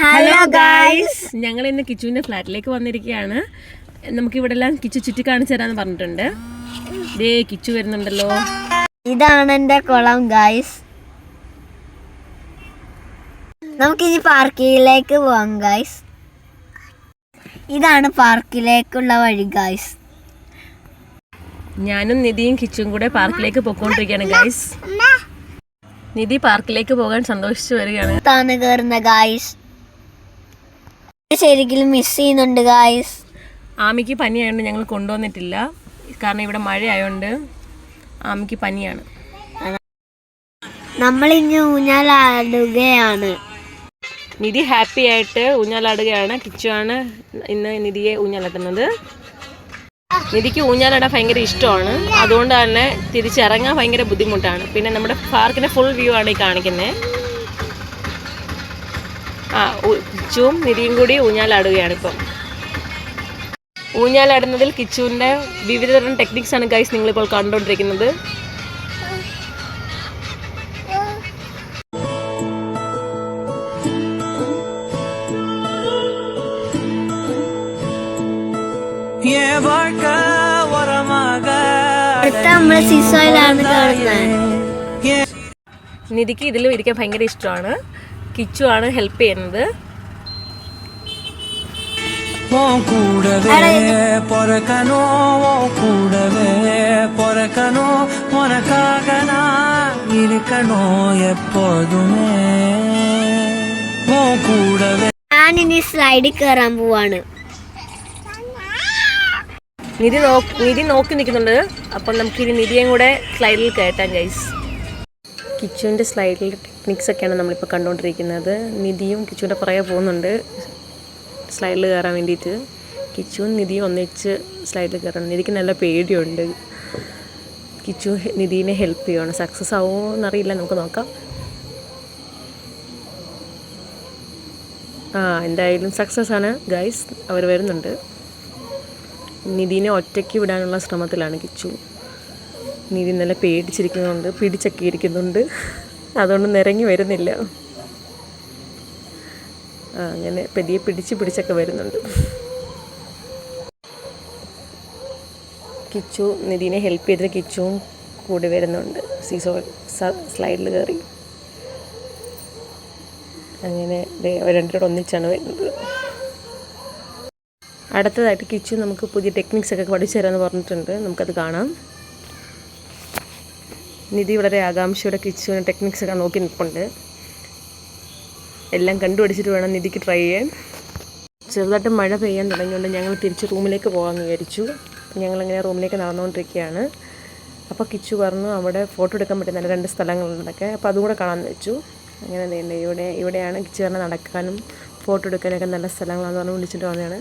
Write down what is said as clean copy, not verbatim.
Hello guys, ഞങ്ങൾ ഇന്ന് കിച്ചുവിൻ്റെ ഫ്ലാറ്റിലേക്ക് വന്നിരിക്കുകയാണ്. നമുക്കിവിടെ എല്ലാം കിച്ചു ചുറ്റി കാണിച്ചു തരാമെന്ന് പറഞ്ഞിട്ടുണ്ട്. ദേ കിച്ചു വരുന്നുണ്ടല്ലോ. ഇതാണ് എൻ്റെ കുളം ഗൈസ്. നമുക്കിനി പാർക്കിലേക്ക് പോവാം ഗൈസ്. ഇതാണ് പാർക്കിലേക്കുള്ള വഴി ഗൈസ്. ഞാനും നിധിയും കിച്ചുവും കൂടെ പാർക്കിലേക്ക് പോയിക്കൊണ്ടിരിക്കുകയാണ് ഗൈസ്. നിധി പാർക്കിലേക്ക് പോകാൻ സന്തോഷിച്ചു വരികയാണ്. താന്ന് കയറുന്ന ഗൈസ്. ശരിക്കും മിസ് ചെയ്യുന്നുണ്ട് ഗൈസ്. ആമിക്ക് പനിയായതുകൊണ്ട് ഞങ്ങൾ കൊണ്ടുവന്നിട്ടില്ല, കാരണം ഇവിടെ മഴ ആയതുകൊണ്ട് ആമിക്ക് പനിയാണ്. നമ്മളിന്ന് ഊഞ്ഞാലാടുകയാണ്. നിധി ഹാപ്പി ആയിട്ട് ഊഞ്ഞാലാടുകയാണ്. കിച്ചുവാണ് ഇന്ന് നിധിയെ ഊഞ്ഞാലാട്ടുന്നത്. നിധിക്ക് ഊഞ്ഞാലാടാൻ ഭയങ്കര ഇഷ്ടമാണ്, അതുകൊണ്ട് തന്നെ തിരിച്ചിറങ്ങാൻ ഭയങ്കര ബുദ്ധിമുട്ടാണ്. പിന്നെ നമ്മുടെ പാർക്കിൻ്റെ ഫുൾ വ്യൂ ആണ് ഈ കാണിക്കുന്നത്. കിച്ചുവും നിധിയും കൂടി ഊഞ്ഞാലാടുകയാണ്. ഇപ്പം ഊഞ്ഞാലാടുന്നതിൽ കിച്ചുവിൻ്റെ വിവിധതരം ടെക്നിക്സ് ആണ് ഗൈസ് നിങ്ങളിപ്പോൾ കണ്ടുകൊണ്ടിരിക്കുന്നത്. നിധിക്ക് ഇതിലും ഇരിക്കാൻ ഭയങ്കര ഇഷ്ടമാണ്. കിച്ചു ആണ് ഹെൽപ്പ് ചെയ്യുന്നത്. ഞാനിനി സ്ലൈഡിൽ കയറാൻ പോവാണ്. നിധി നോക്കി നിൽക്കുന്നുണ്ട്. അപ്പം നമുക്കിനി നിധിയും കൂടെ സ്ലൈഡിൽ കയറ്റാം ഗൈസ്. കിച്ചുവിൻ്റെ സ്ലൈഡിൽ ടെക്നിക്സ് ഒക്കെയാണ് നമ്മളിപ്പോൾ കണ്ടുകൊണ്ടിരിക്കുന്നത്. നിധിയും കിച്ചുവിൻ്റെ പുറകെ പോകുന്നുണ്ട് സ്ലൈഡിൽ കയറാൻ വേണ്ടിയിട്ട്. കിച്ചുവും നിധിയും ഒന്നിച്ച് സ്ലൈഡിൽ കയറണം. നിധിക്ക് നല്ല പേടിയുണ്ട്. കിച്ചു നിധീനെ ഹെൽപ്പ് ചെയ്യുകയാണ്. സക്സസ് ആവുമോ എന്നറിയില്ല, നമുക്ക് നോക്കാം. എന്തായാലും സക്സസ് ആണ് ഗൈസ്. അവർ വരുന്നുണ്ട്. നിധീനെ ഒറ്റയ്ക്ക് വിടാനുള്ള ശ്രമത്തിലാണ് കിച്ചു. നിധി നല്ല പേടിച്ചിരിക്കുന്നുണ്ട്, പിടിച്ചൊക്കെ ഇരിക്കുന്നുണ്ട്, അതുകൊണ്ട് നിരങ്ങി വരുന്നില്ല. അങ്ങനെ പതിയെ പിടിച്ചൊക്കെ വരുന്നുണ്ട്. കിച്ചു നിധീനെ ഹെൽപ്പ് ചെയ്തിട്ട് കിച്ചുവും കൂടി വരുന്നുണ്ട് സ്ലൈഡിൽ കയറി. അങ്ങനെ രണ്ടുപേരും ഒന്നിച്ചാണ് വരുന്നത്. അടുത്തതായിട്ട് കിച്ചു നമുക്ക് പുതിയ ടെക്നിക്സൊക്കെ പഠിച്ചു തരാമെന്ന് പറഞ്ഞിട്ടുണ്ട്. നമുക്കത് കാണാം. നിധി വളരെ ആകാംക്ഷയുടെ കിച്ചുവിന് ടെക്നിക്സൊക്കെ നോക്കി നിൽപ്പുണ്ട്. എല്ലാം കണ്ടുപിടിച്ചിട്ട് വേണം നിധിക്ക് ട്രൈ ചെയ്യാൻ. ചെറുതായിട്ട് മഴ പെയ്യാൻ തുടങ്ങിയതുകൊണ്ട് ഞങ്ങൾ തിരിച്ച് റൂമിലേക്ക് പോകാമെന്ന് വിചാരിച്ചു. ഞങ്ങളിങ്ങനെ റൂമിലേക്ക് നടന്നുകൊണ്ടിരിക്കുകയാണ്. അപ്പോൾ കിച്ചു പറഞ്ഞു അവിടെ ഫോട്ടോ എടുക്കാൻ പറ്റുന്ന നല്ല 2 സ്ഥലങ്ങളുണ്ടൊക്കെ, അപ്പോൾ അതും കൂടെ കാണാമെന്ന് വെച്ചു. അങ്ങനെ ഇവിടെയാണ് കിച്ചു പറഞ്ഞാൽ നടക്കാനും ഫോട്ടോ എടുക്കാനൊക്കെ നല്ല സ്ഥലങ്ങളാണെന്ന് പറഞ്ഞ് വിളിച്ചിട്ട് വന്നതാണ്.